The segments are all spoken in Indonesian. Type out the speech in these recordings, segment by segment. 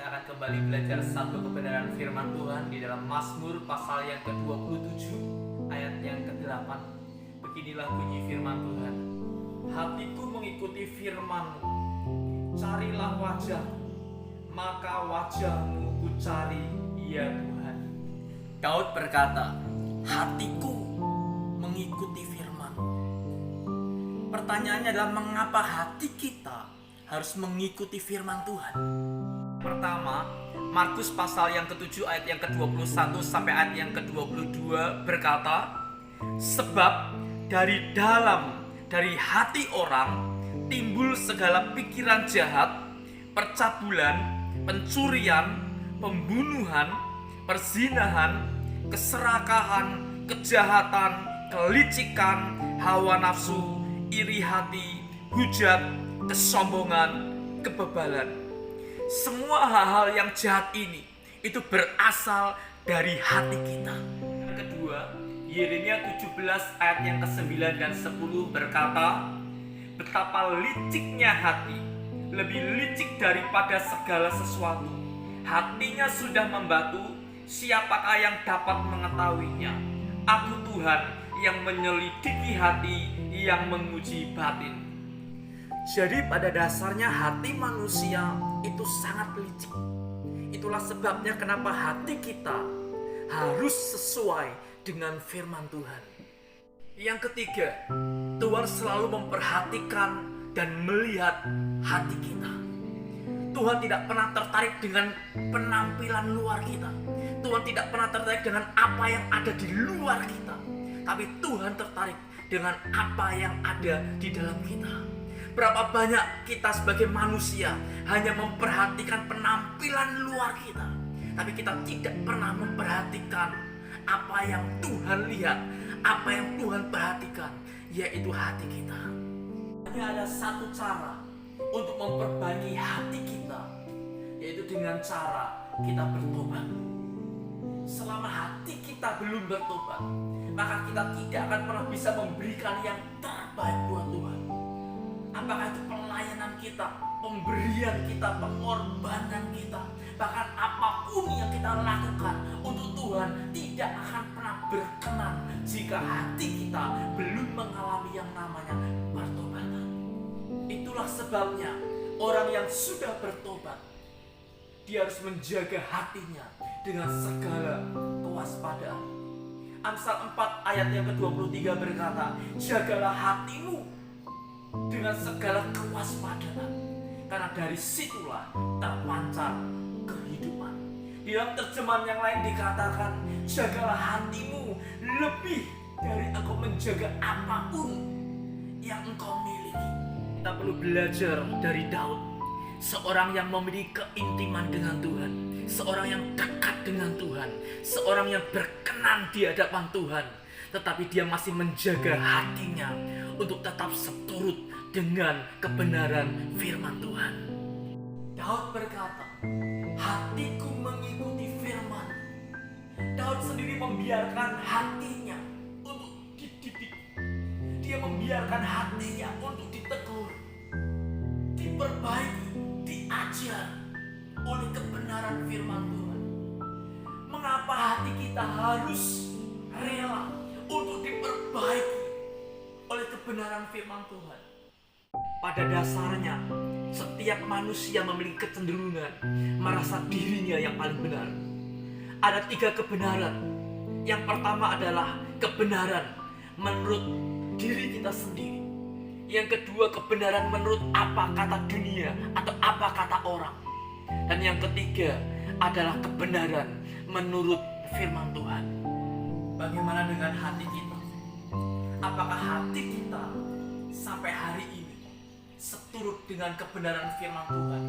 akan kembali belajar satu kebenaran firman Tuhan di dalam Mazmur pasal yang ke-27 ayat yang ke-8. Beginilah bunyi firman Tuhan. Hatiku mengikuti firman-Mu, carilah wajah-Mu, maka wajah-Mu ku cari, ya Tuhan. Daud berkata, hatiku mengikuti firman-Mu. Pertanyaannya adalah mengapa hati kita harus mengikuti firman Tuhan? Pertama, Markus pasal yang ke-7 ayat yang ke-21 sampai ayat yang ke-22 berkata, sebab dari hati orang timbul segala pikiran jahat, percabulan, pencurian, pembunuhan, perzinahan, keserakahan, kejahatan, kelicikan, hawa nafsu, iri hati, hujat, kesombongan, kebebalan. Semua hal-hal yang jahat ini itu berasal dari hati kita. Yang kedua, Yeremia 17 ayat yang ke-9 dan 10 berkata, betapa liciknya hati, lebih licik daripada segala sesuatu. Hatinya sudah membatu, siapakah yang dapat mengetahuinya? Aku Tuhan yang menyelidiki hati, yang menguji batin. Jadi pada dasarnya hati manusia itu sangat licik. Itulah sebabnya kenapa hati kita harus sesuai dengan firman Tuhan. Yang ketiga, Tuhan selalu memperhatikan dan melihat hati kita. Tuhan tidak pernah tertarik dengan penampilan luar kita. Tuhan tidak pernah tertarik dengan apa yang ada di luar kita. Tapi Tuhan tertarik dengan apa yang ada di dalam kita. Berapa banyak kita sebagai manusia hanya memperhatikan penampilan luar kita, tapi kita tidak pernah memperhatikan apa yang Tuhan lihat, apa yang Tuhan perhatikan, yaitu hati kita. Hanya ada satu cara untuk memperbaiki hati kita, yaitu dengan cara kita bertobat. Selama hati kita belum bertobat, maka kita tidak akan pernah bisa memberikan yang terbaik buat Tuhan. Apakah itu pelayanan kita, pemberian kita, pengorbanan kita, bahkan apapun yang kita lakukan untuk Tuhan tidak akan pernah berkenan jika hati kita belum mengalami yang namanya pertobatan. Itulah sebabnya orang yang sudah bertobat, dia harus menjaga hatinya dengan segala kewaspadaan. Amsal 4 ayat yang ke-23 berkata, jagalah hatimu dengan segala kewaspadaan, karena dari situlah terpancar kehidupan. Di dalam terjemahan yang lain dikatakan, jagalah hatimu lebih dari engkau menjaga apapun yang engkau miliki. Kita perlu belajar dari Daud, seorang yang memiliki keintiman dengan Tuhan, seorang yang dekat dengan Tuhan, seorang yang berkenan di hadapan Tuhan, tetapi dia masih menjaga hatinya untuk tetap seturut dengan kebenaran firman Tuhan. Daud berkata, hatiku mengikuti firman. Daud sendiri membiarkan hatinya untuk dididik. Dia membiarkan hatinya untuk ditegur, diperbaiki, diajar oleh kebenaran firman Tuhan. Mengapa hati kita harus rela untuk diperbaiki oleh kebenaran firman Tuhan? Pada dasarnya, setiap manusia memiliki kecenderungan merasa dirinya yang paling benar. Ada 3 kebenaran. Yang pertama adalah kebenaran menurut diri kita sendiri. Yang kedua, kebenaran menurut apa kata dunia atau apa kata orang. Dan yang ketiga adalah kebenaran menurut firman Tuhan. Bagaimana dengan hati kita? Apakah hati kita sampai hari ini seturut dengan kebenaran firman Tuhan?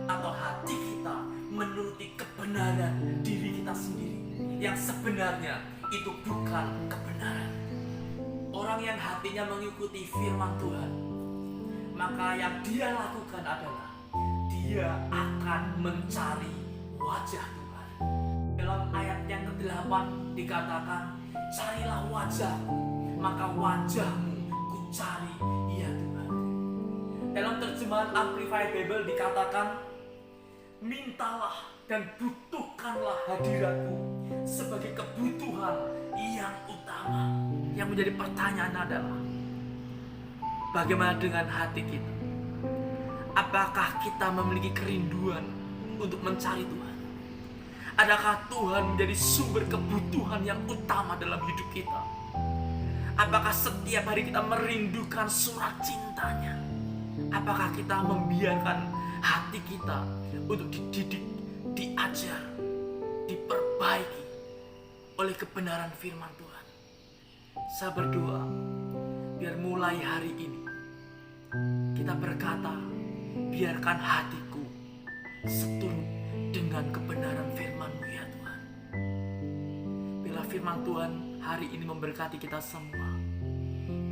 Atau hati kita menuruti kebenaran diri kita sendiri yang sebenarnya itu bukan kebenaran? Orang yang hatinya mengikuti firman Tuhan, maka yang dia lakukan adalah dia akan mencari wajah Tuhan. Dalam ayat yang ke-8 dikatakan, carilah wajahmu, maka wajahmu ku cari, ya Tuhan. Dalam terjemahan Amplified Bible dikatakan, mintalah dan butuhkanlah hadiratku sebagai kebutuhan yang utama. Yang menjadi pertanyaan adalah, bagaimana dengan hati kita? Apakah kita memiliki kerinduan untuk mencari Tuhan? Adakah Tuhan menjadi sumber kebutuhan yang utama dalam hidup kita? Apakah setiap hari kita merindukan surat cintanya? Apakah kita membiarkan hati kita untuk dididik, diajar, diperbaiki oleh kebenaran firman Tuhan? Saya berdoa, biar mulai hari ini kita berkata, biarkan hatiku seturut dengan kebenaran firman-Mu ya Tuhan. Bila firman Tuhan hari ini memberkati kita semua.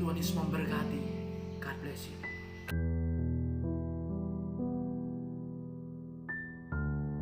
Tuhan Yesus memberkati. God bless you.